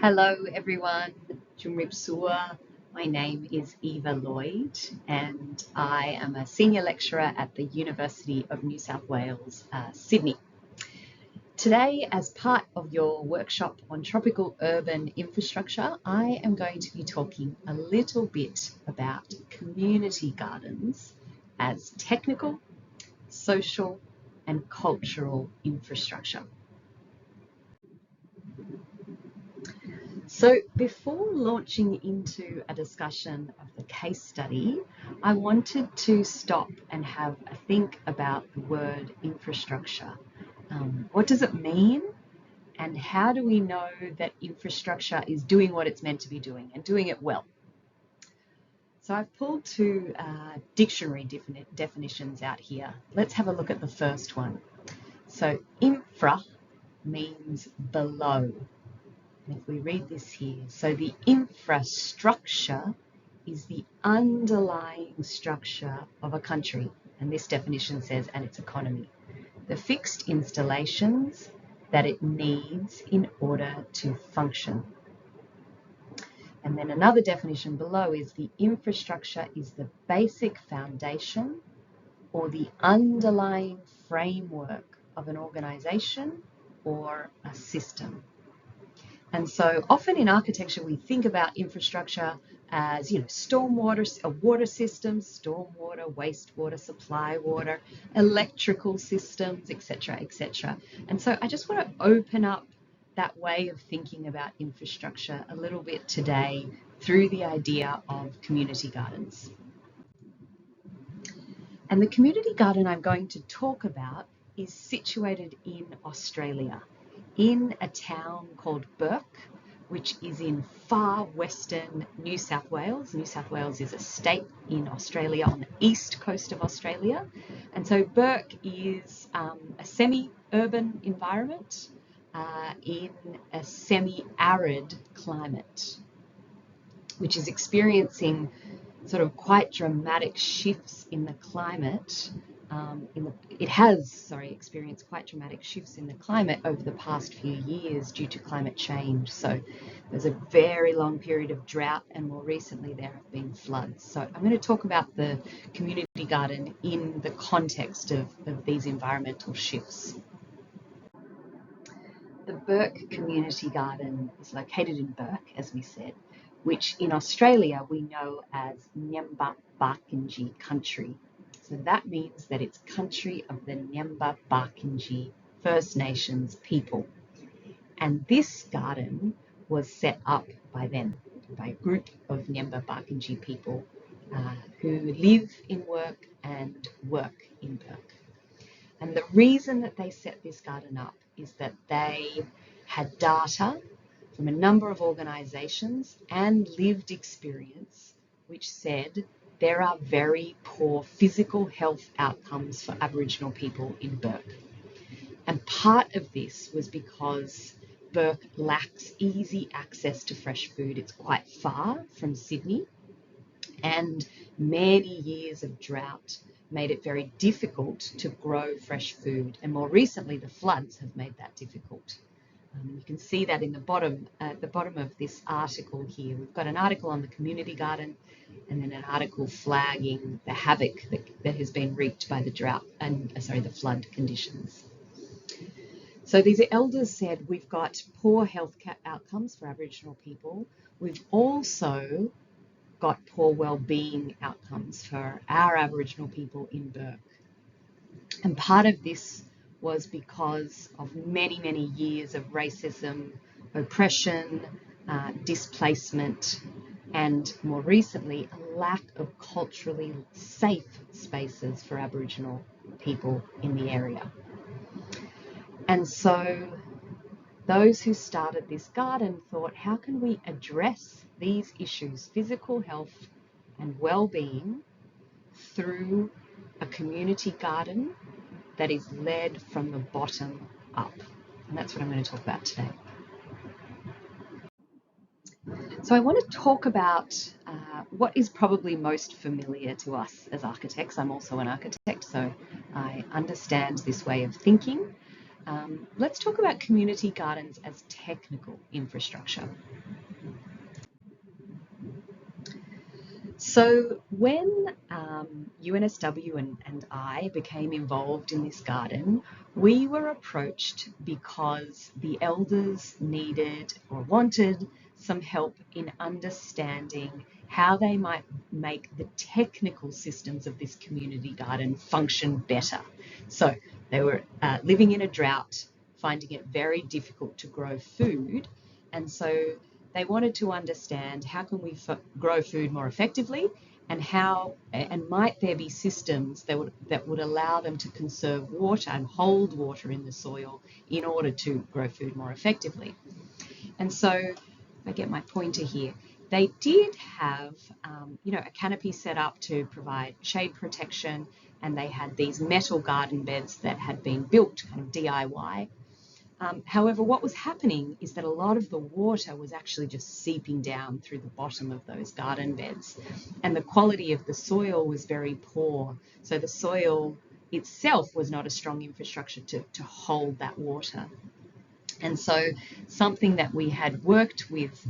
Hello everyone, Jumrib Sua. My name is Eva Lloyd and I am a senior lecturer at the University of New South Wales, Sydney. Today, as part of your workshop on tropical urban infrastructure, I am going to be talking a little bit about community gardens as technical, social and cultural infrastructure. So before launching into a discussion of the case study, I wanted to stop and have a think about the word infrastructure. What does it mean? And how do we know that infrastructure is doing what it's meant to be doing and doing it well? So I've pulled two dictionary definitions out here. Let's have a look at the first one. So infra means below. And if we read this here, so the infrastructure is the underlying structure of a country, and this definition says, and its economy. The fixed installations that it needs in order to function. And then another definition below is the infrastructure is the basic foundation or the underlying framework of an organization or a system. And so often in architecture, we think about infrastructure as, stormwater, water systems, stormwater, wastewater, supply water, electrical systems, etc., etc. And so I just want to open up that way of thinking about infrastructure a little bit today through the idea of community gardens. And the community garden I'm going to talk about is situated in Australia, in a town called Bourke, which is in far western New South Wales. New South Wales is a state in Australia on the east coast of Australia. And so Bourke is a semi-urban environment in a semi-arid climate, which is experiencing sort of quite dramatic shifts in the climate. It has experienced quite dramatic shifts in the climate over the past few years due to climate change. So there's a very long period of drought, and more recently there have been floods. So I'm going to talk about the community garden in the context of these environmental shifts. The Bourke Community Garden is located in Bourke, as we said, which in Australia we know as Nyamba Barkindji country. So that means that it's country of the Nyamba Barkindji First Nations people. And this garden was set up by them, by a group of Nyamba Barkindji people who live in work and work in Bourke. And the reason that they set this garden up is that they had data from a number of organisations and lived experience which said there are very poor physical health outcomes for Aboriginal people in Bourke. And part of this was because Bourke lacks easy access to fresh food. It's quite far from Sydney, and many years of drought made it very difficult to grow fresh food. And more recently, the floods have made that difficult. You can see that in the bottom, at the bottom of this article here. We've got an article on the community garden and then an article flagging the havoc that has been wreaked by the drought and, the flood conditions. So these elders said we've got poor health outcomes for Aboriginal people. We've also got poor well-being outcomes for our Aboriginal people in Bourke. And part of this was because of many, many years of racism, oppression, displacement, and more recently, a lack of culturally safe spaces for Aboriginal people in the area. And so those who started this garden thought, how can we address these issues, physical health and well-being, through a community garden that is led from the bottom up? And that's what I'm going to talk about today. So I want to talk about what is probably most familiar to us as architects. I'm also an architect, so I understand this way of thinking. let's talk about community gardens as technical infrastructure. So when UNSW and I became involved in this garden, we were approached because the elders needed or wanted some help in understanding how they might make the technical systems of this community garden function better. So they were living in a drought, finding it very difficult to grow food, and so they wanted to understand how can we grow food more effectively, and might there be systems that would allow them to conserve water and hold water in the soil in order to grow food more effectively. And so, if I get my pointer here, they did have a canopy set up to provide shade protection, and they had these metal garden beds that had been built kind of DIY. However, what was happening is that a lot of the water was actually just seeping down through the bottom of those garden beds, and the quality of the soil was very poor. So the soil itself was not a strong infrastructure to hold that water. And so something that we had worked with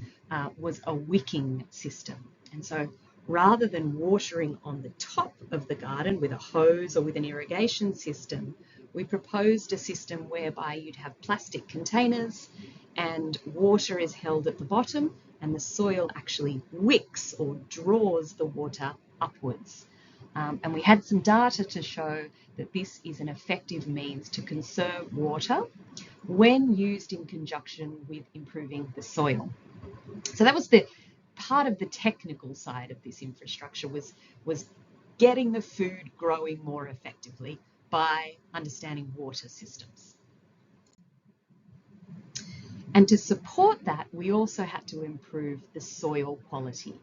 was a wicking system. And so rather than watering on the top of the garden with a hose or with an irrigation system, we proposed a system whereby you'd have plastic containers and water is held at the bottom, and the soil actually wicks or draws the water upwards. And we had some data to show that this is an effective means to conserve water when used in conjunction with improving the soil. So that was the part of the technical side of this infrastructure, was getting the food growing more effectively by understanding water systems. And to support that, we also had to improve the soil quality.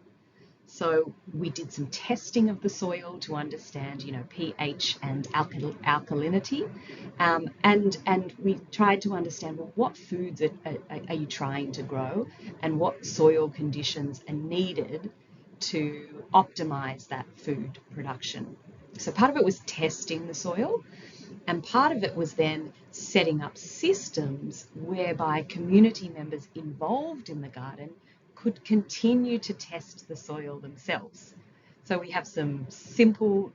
So we did some testing of the soil to understand, pH and alkalinity, and we tried to understand, well, what foods are you trying to grow, and what soil conditions are needed to optimize that food production. So part of it was testing the soil, and part of it was then setting up systems whereby community members involved in the garden could continue to test the soil themselves. So we have some simple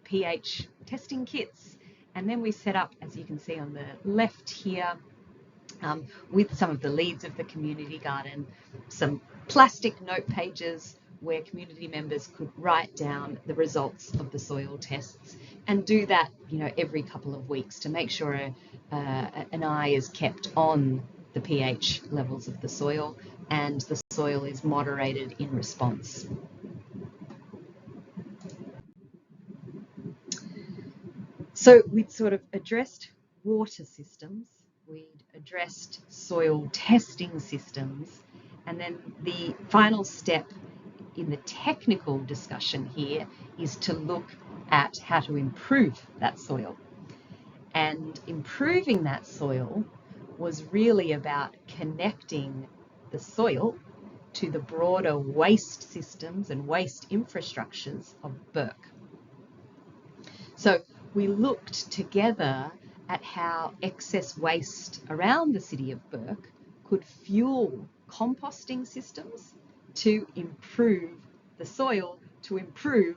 pH testing kits, and then we set up, as you can see on the left here, with some of the leads of the community garden, some plastic note pages where community members could write down the results of the soil tests, and do that, every couple of weeks to make sure an eye is kept on the pH levels of the soil and the soil is moderated in response. So we'd sort of addressed water systems, we'd addressed soil testing systems, and then the final step in the technical discussion here is to look at how to improve that soil. And improving that soil was really about connecting the soil to the broader waste systems and waste infrastructures of Burke. So we looked together at how excess waste around the city of Burke could fuel composting systems to improve the soil, to improve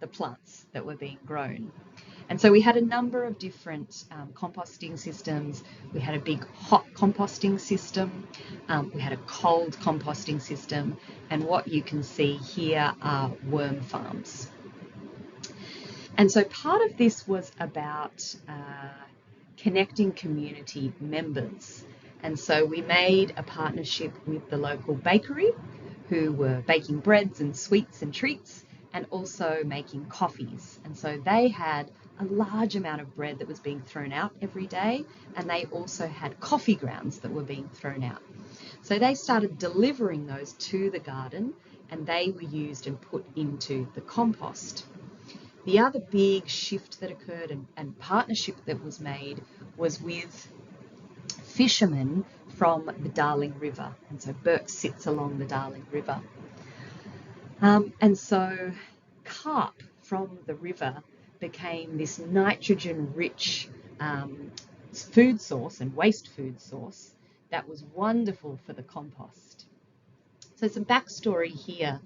the plants that were being grown. And so we had a number of different composting systems. We had a big hot composting system, we had a cold composting system, and what you can see here are worm farms. And so part of this was about connecting community members. And so we made a partnership with the local bakery, who were baking breads and sweets and treats, and also making coffees. And so they had a large amount of bread that was being thrown out every day, and they also had coffee grounds that were being thrown out. So they started delivering those to the garden, and they were used and put into the compost. The other big shift that occurred and partnership that was made was with fishermen from the Darling River. And so Burke sits along the Darling River. And so carp from the river became this nitrogen-rich food source and waste food source that was wonderful for the compost. So some backstory here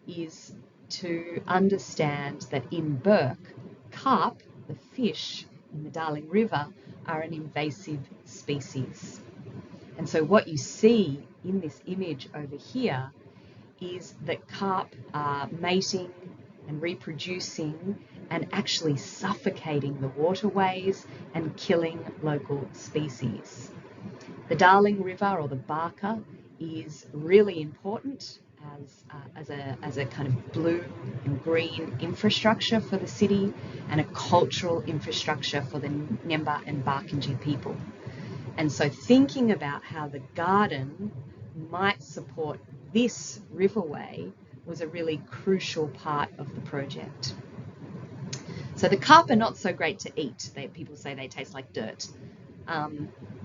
is to understand that in Burke, carp, the fish in the Darling River, are an invasive species. And so what you see in this image over here is that carp are mating and reproducing and actually suffocating the waterways and killing local species. The Darling River, or the Barker, is really important as a kind of blue and green infrastructure for the city and a cultural infrastructure for the Nyemba and Barkindji people. And so thinking about how the garden might support this riverway was a really crucial part of the project. So the carp are not so great to eat. People say they taste like dirt.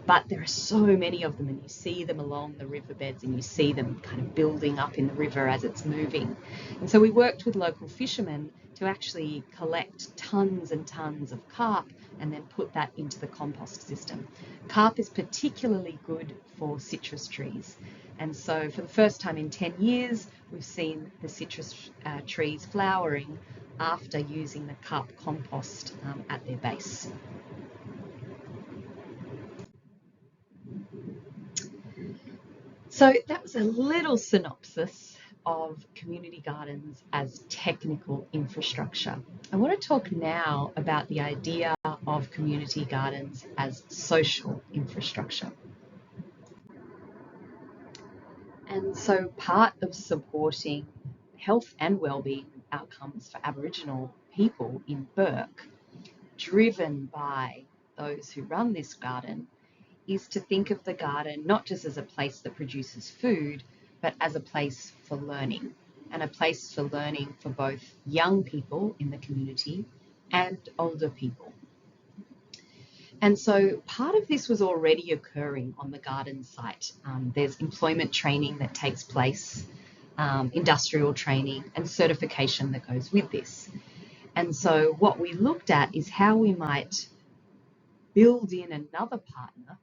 But there are so many of them, and you see them along the riverbeds and you see them kind of building up in the river as it's moving. And so we worked with local fishermen to actually collect tons and tons of carp and then put that into the compost system. Carp is particularly good for citrus trees. And so for the first time in 10 years, we've seen the citrus trees flowering after using the carp compost at their base. So that was a little synopsis of community gardens as technical infrastructure. I want to talk now about the idea of community gardens as social infrastructure. And so part of supporting health and wellbeing outcomes for Aboriginal people in Burke, driven by those who run this garden, is to think of the garden not just as a place that produces food, but as a place for learning, and a place for learning for both young people in the community and older people. And so part of this was already occurring on the garden site. There's employment training that takes place, industrial training, and certification that goes with this. And so what we looked at is how we might build in another partner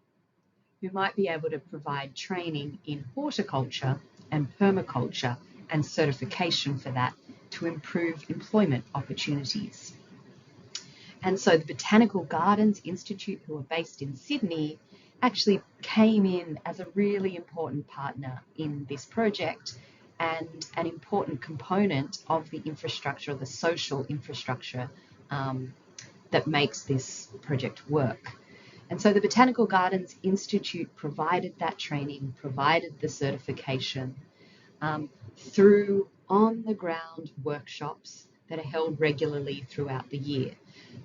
who might be able to provide training in horticulture and permaculture and certification for that to improve employment opportunities. And so the Botanical Gardens Institute, who are based in Sydney, actually came in as a really important partner in this project and an important component of the infrastructure, the social infrastructure that makes this project work. And so the Botanical Gardens Institute provided that training, provided the certification through on-the-ground workshops that are held regularly throughout the year.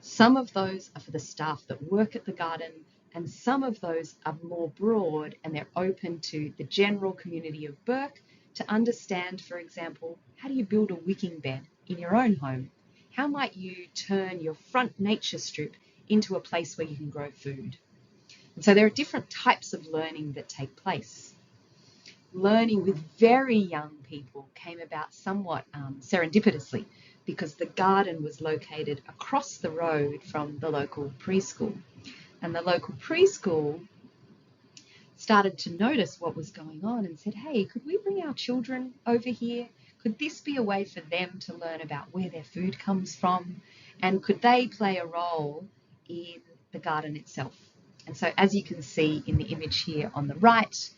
Some of those are for the staff that work at the garden, and some of those are more broad and they're open to the general community of Burke to understand, for example, how do you build a wicking bed in your own home? How might you turn your front nature strip into a place where you can grow food? And so there are different types of learning that take place. Learning with very young people came about somewhat serendipitously because the garden was located across the road from the local preschool. And the local preschool started to notice what was going on and said, hey, could we bring our children over here? Could this be a way for them to learn about where their food comes from? And could they play a role in the garden itself? And so as you can see in the image here on the right,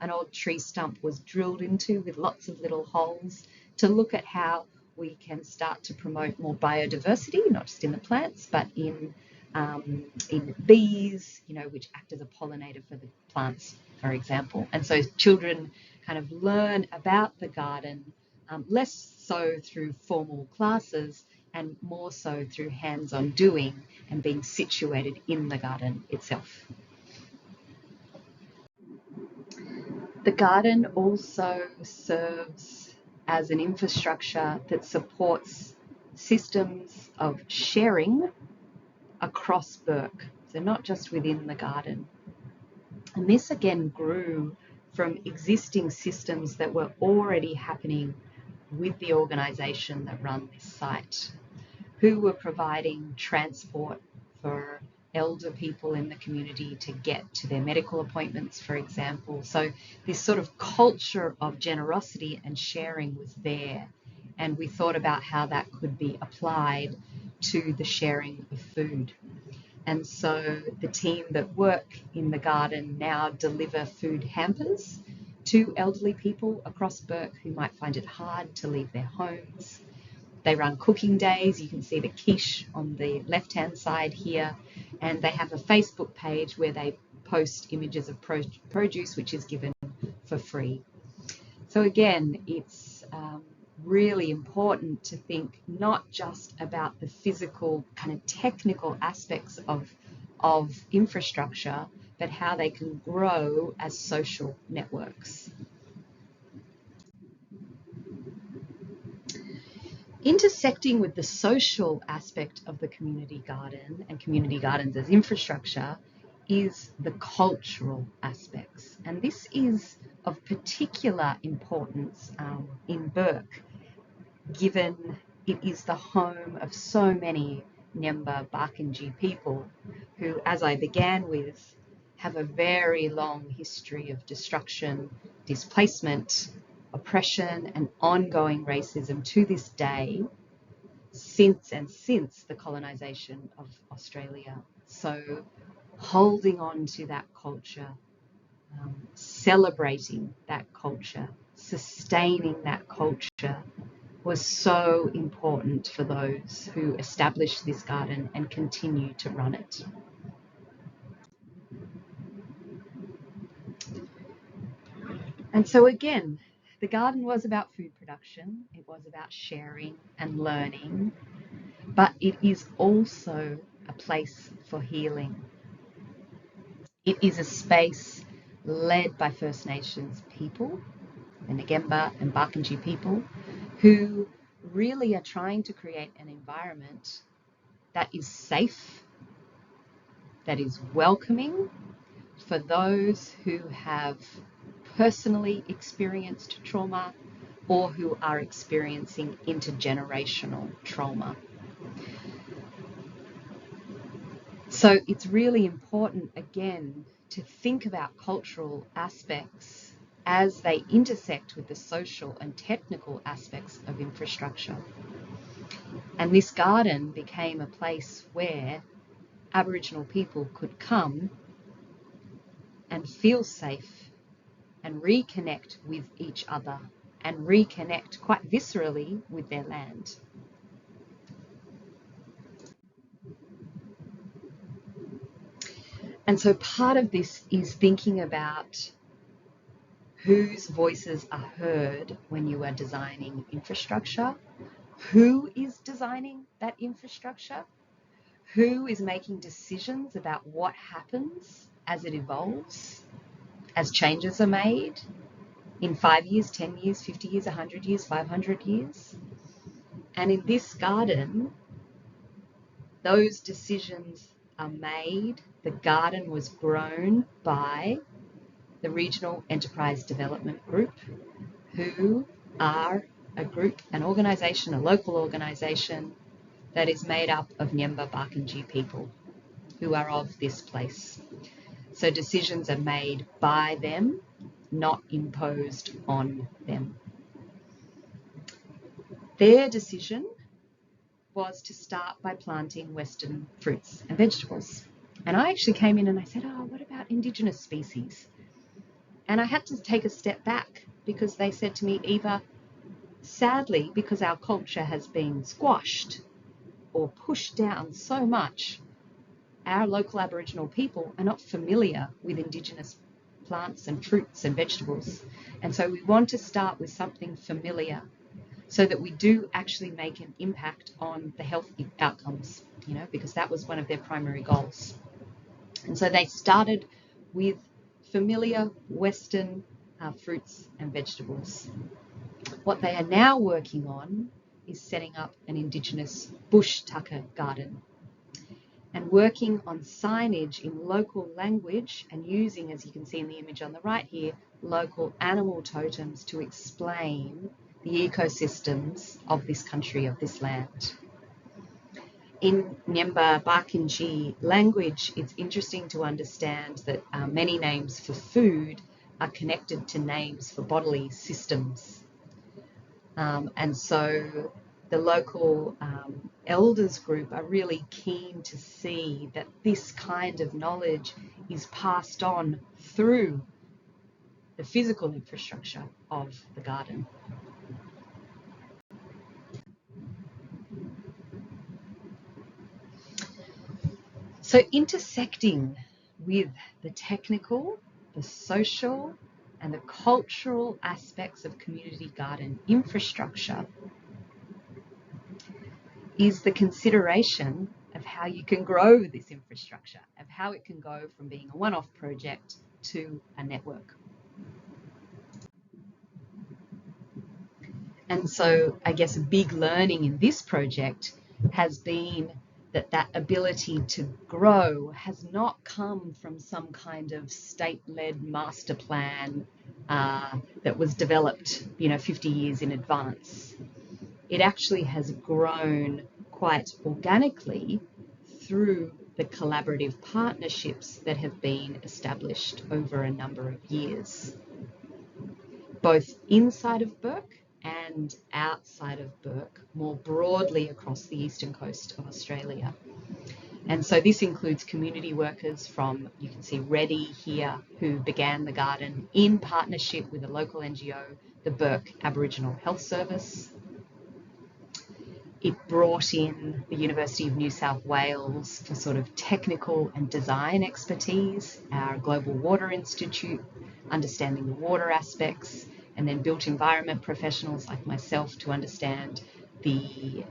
an old tree stump was drilled into with lots of little holes to look at how we can start to promote more biodiversity, not just in the plants, but in bees, which act as a pollinator for the plants, for example. And so children kind of learn about the garden, less so through formal classes and more so through hands-on doing and being situated in the garden itself. The garden also serves as an infrastructure that supports systems of sharing across Burke, so not just within the garden. And this again grew from existing systems that were already happening with the organisation that run this site, who were providing transport for elder people in the community to get to their medical appointments, for example. So this sort of culture of generosity and sharing was there. And we thought about how that could be applied to the sharing of food. And so the team that work in the garden now deliver food hampers to elderly people across Bourke who might find it hard to leave their homes. They run cooking days. You can see the quiche on the left-hand side here. And they have a Facebook page where they post images of produce, which is given for free. So again, it's really important to think not just about the physical kind of technical aspects of infrastructure, but how they can grow as social networks. Intersecting with the social aspect of the community garden and community gardens as infrastructure is the cultural aspects. And this is of particular importance in Bourke, given it is the home of so many Nyemba Barkindji people who, as I began with, have a very long history of destruction, displacement, oppression, and ongoing racism to this day, since the colonisation of Australia. So holding on to that culture, celebrating that culture, sustaining that culture was so important for those who established this garden and continue to run it. And so again, the garden was about food production, it was about sharing and learning, but it is also a place for healing. It is a space led by First Nations people, the Ngemba and Barkindji people, who really are trying to create an environment that is safe, that is welcoming for those who have personally experienced trauma or who are experiencing intergenerational trauma. So it's really important, again, to think about cultural aspects as they intersect with the social and technical aspects of infrastructure. And this garden became a place where Aboriginal people could come and feel safe and reconnect with each other and reconnect quite viscerally with their land. And so part of this is thinking about whose voices are heard when you are designing infrastructure, who is designing that infrastructure, who is making decisions about what happens as it evolves, as changes are made in 5 years, 10 years, 50 years, 100 years, 500 years. And in this garden, those decisions are made. The garden was grown by the Regional Enterprise Development Group, who are a group, an organisation, a local organisation that is made up of Nyemba Barkindji people who are of this place. So decisions are made by them, not imposed on them. Their decision was to start by planting Western fruits and vegetables. And I actually came in and I said, oh, what about Indigenous species? And I had to take a step back because they said to me, Eva, sadly, because our culture has been squashed or pushed down so much, our local Aboriginal people are not familiar with Indigenous plants and fruits and vegetables. And so we want to start with something familiar so that we do actually make an impact on the health outcomes, because that was one of their primary goals. And so they started with familiar Western fruits and vegetables. What they are now working on is setting up an Indigenous bush tucker garden and working on signage in local language and using, as you can see in the image on the right here, local animal totems to explain the ecosystems of this country, of this land. In Nyemba Bakinji language, it's interesting to understand that many names for food are connected to names for bodily systems. And so the local elders group are really keen to see that this kind of knowledge is passed on through the physical infrastructure of the garden. So intersecting with the technical, the social, and the cultural aspects of community garden infrastructure is the consideration of how you can grow this infrastructure, of how it can go from being a one-off project to a network. And so I guess a big learning in this project has been that that ability to grow has not come from some kind of state-led master plan that was developed, 50 years in advance. It actually has grown quite organically through the collaborative partnerships that have been established over a number of years, both inside of Bourke and outside of Bourke, more broadly across the eastern coast of Australia. And so this includes community workers from, you can see Reddy here, who began the garden in partnership with a local NGO, the Bourke Aboriginal Health Service. It brought in the University of New South Wales for sort of technical and design expertise, our Global Water Institute, understanding the water aspects, and then built environment professionals like myself to understand the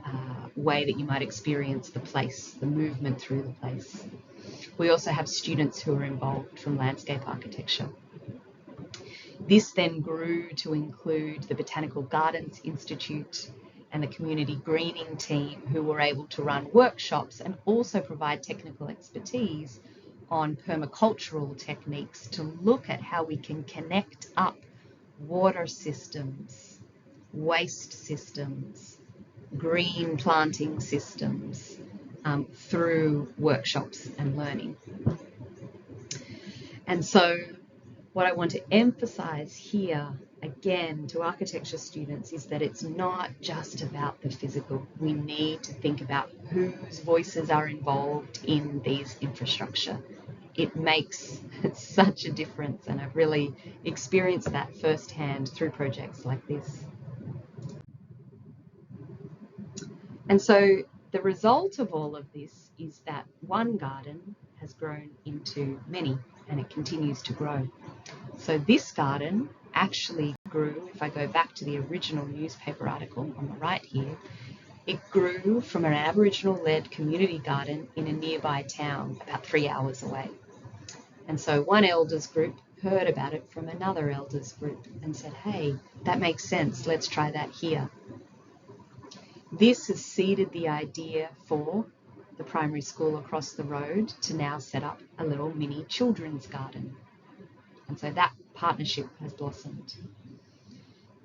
way that you might experience the place, the movement through the place. We also have students who are involved from landscape architecture. This then grew to include the Botanical Gardens Institute and the community greening team, who were able to run workshops and also provide technical expertise on permacultural techniques to look at how we can connect up water systems, waste systems, green planting systems through workshops and learning. And so what I want to emphasize here, again, to architecture students is that it's not just about the physical. We need to think about whose voices are involved in these infrastructure. It makes such a difference, and I've really experienced that firsthand through projects like this. And so the result of all of this is that one garden has grown into many, and it continues to grow. So this garden actually grew, if I go back to the original newspaper article on the right here, it grew from an Aboriginal-led community garden in a nearby town about 3 hours away. And so one elders group heard about it from another elders group and said, hey, that makes sense, let's try that here. This has seeded the idea for the primary school across the road to now set up a little mini children's garden. And so that partnership has blossomed.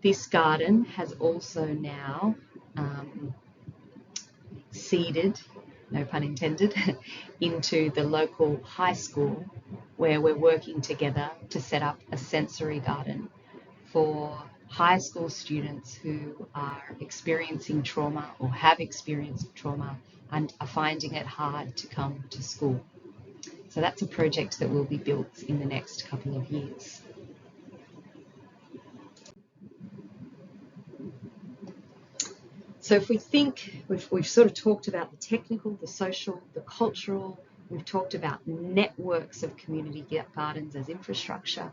This garden has also now seeded, no pun intended, into the local high school, where we're working together to set up a sensory garden for high school students who are experiencing trauma or have experienced trauma and are finding it hard to come to school. So that's a project that will be built in the next couple of years. So if we think, we've sort of talked about the technical, the social, the cultural, we've talked about networks of community gardens as infrastructure.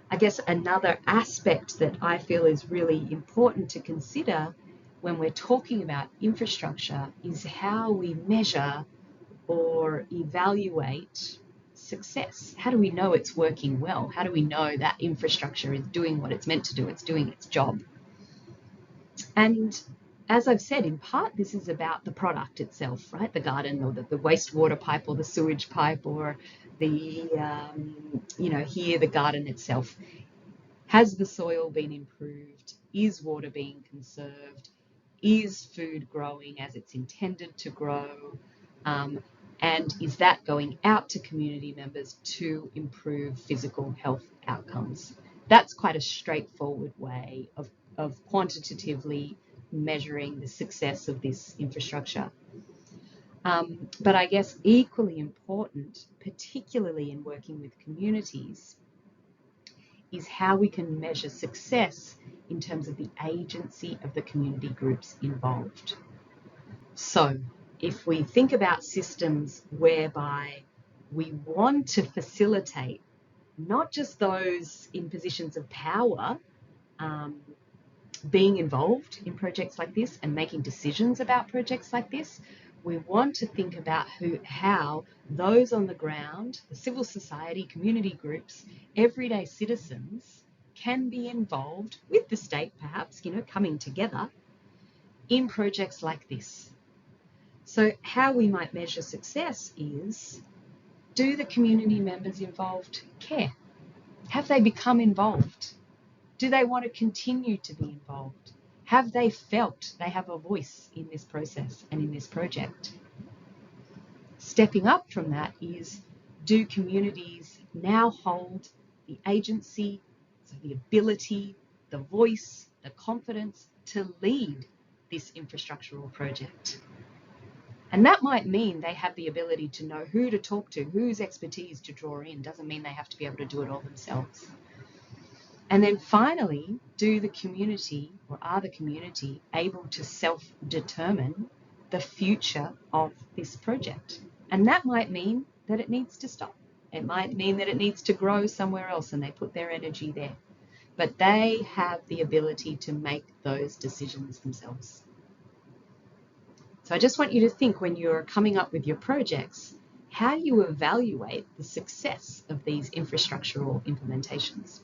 I guess another aspect that I feel is really important to consider when we're talking about infrastructure is how we measure or evaluate success. How do we know it's working well? How do we know that infrastructure is doing what it's meant to do? It's doing its job. And as I've said, in part, this is about the product itself, right? The garden, or the wastewater pipe, or the sewage pipe, or the, here, the garden itself. Has the soil been improved? Is water being conserved? Is food growing as it's intended to grow? And is that going out to community members to improve physical health outcomes? That's quite a straightforward way of quantitatively measuring the success of this infrastructure. But I guess equally important, particularly in working with communities, is how we can measure success in terms of the agency of the community groups involved. So if we think about systems whereby we want to facilitate not just those in positions of power being involved in projects like this and making decisions about projects like this, we want to think about how those on the ground, the civil society, community groups, everyday citizens can be involved with the state, perhaps, coming together in projects like this. So how we might measure success is, do the community members involved care? Have they become involved? Do they want to continue to be involved? Have they felt they have a voice in this process and in this project? Stepping up from that is, do communities now hold the agency, so the ability, the voice, the confidence to lead this infrastructural project? And that might mean they have the ability to know who to talk to, whose expertise to draw in. Doesn't mean they have to be able to do it all themselves. And then finally, do the community, or are the community, able to self-determine the future of this project? And that might mean that it needs to stop. It might mean that it needs to grow somewhere else and they put their energy there. But they have the ability to make those decisions themselves. So I just want you to think, when you're coming up with your projects, how you evaluate the success of these infrastructural implementations.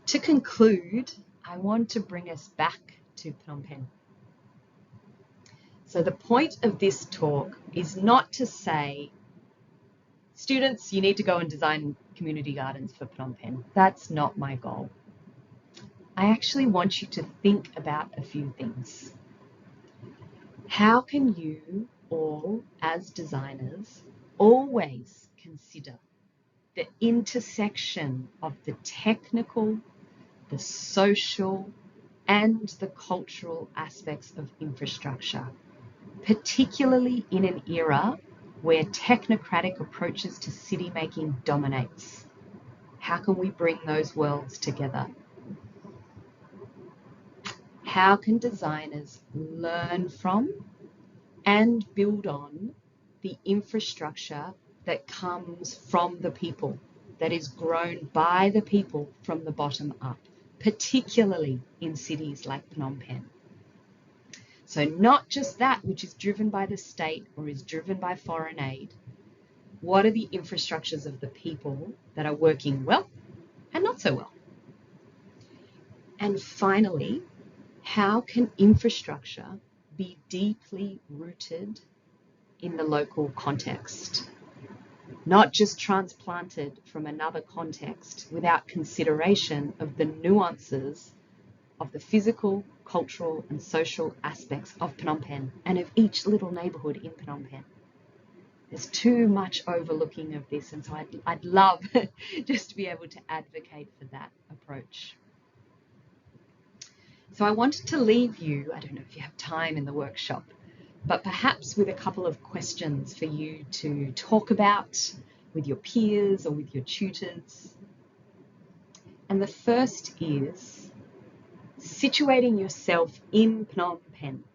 To conclude, I want to bring us back to Phnom Penh. So the point of this talk is not to say, students, you need to go and design community gardens for Phnom Penh. That's not my goal. I actually want you to think about a few things. How can you all, as designers, always consider the intersection of the technical, the social, and the cultural aspects of infrastructure, particularly in an era where technocratic approaches to city making dominates? How can we bring those worlds together? How can designers learn from and build on the infrastructure that comes from the people, that is grown by the people from the bottom up, particularly in cities like Phnom Penh? So not just that which is driven by the state or is driven by foreign aid. What are the infrastructures of the people that are working well and not so well? And finally, how can infrastructure be deeply rooted in the local context, not just transplanted from another context without consideration of the nuances of the physical, cultural, and social aspects of Phnom Penh and of each little neighbourhood in Phnom Penh? There's too much overlooking of this, and so I'd love just to be able to advocate for that approach. So I wanted to leave you, I don't know if you have time in the workshop, but perhaps with a couple of questions for you to talk about with your peers or with your tutors. And the first is situating yourself in Phnom Penh.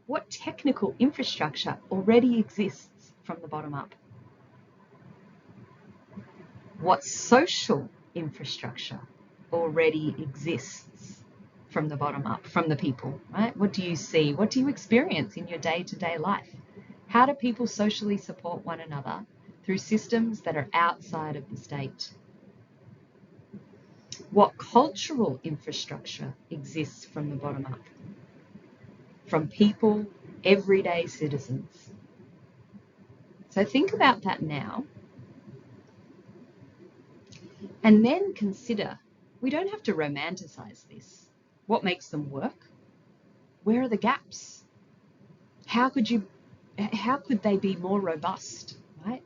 What technical infrastructure already exists from the bottom up? What social infrastructure already exists from the bottom up, from the people, right? What do you see? What do you experience in your day-to-day life? How do people socially support one another through systems that are outside of the state? What cultural infrastructure exists from the bottom up? From people, everyday citizens. So think about that now. And then consider We don't have to romanticize this. What makes them work? Where are the gaps? How could they be more robust, right?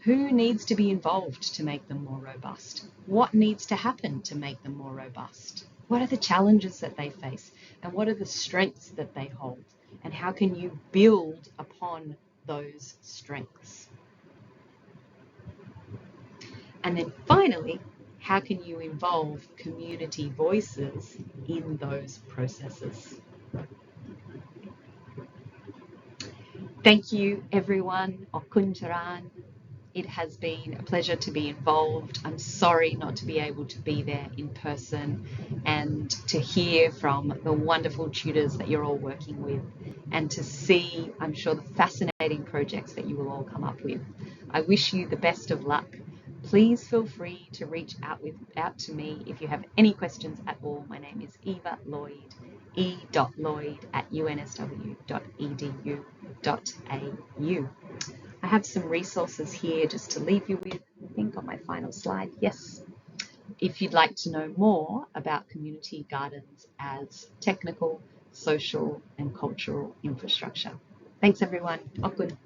Who needs to be involved to make them more robust? What needs to happen to make them more robust? What are the challenges that they face? And what are the strengths that they hold? And how can you build upon those strengths? And then finally, how can you involve community voices in those processes? Thank you, everyone. Okunjaran. It has been a pleasure to be involved. I'm sorry not to be able to be there in person and to hear from the wonderful tutors that you're all working with and to see, I'm sure, the fascinating projects that you will all come up with. I wish you the best of luck. Please feel free to reach out to me if you have any questions at all. My name is Eva Lloyd, e.lloyd@unsw.edu.au. I have some resources here just to leave you with, I think on my final slide, yes. If you'd like to know more about community gardens as technical, social and cultural infrastructure. Thanks everyone. Okun.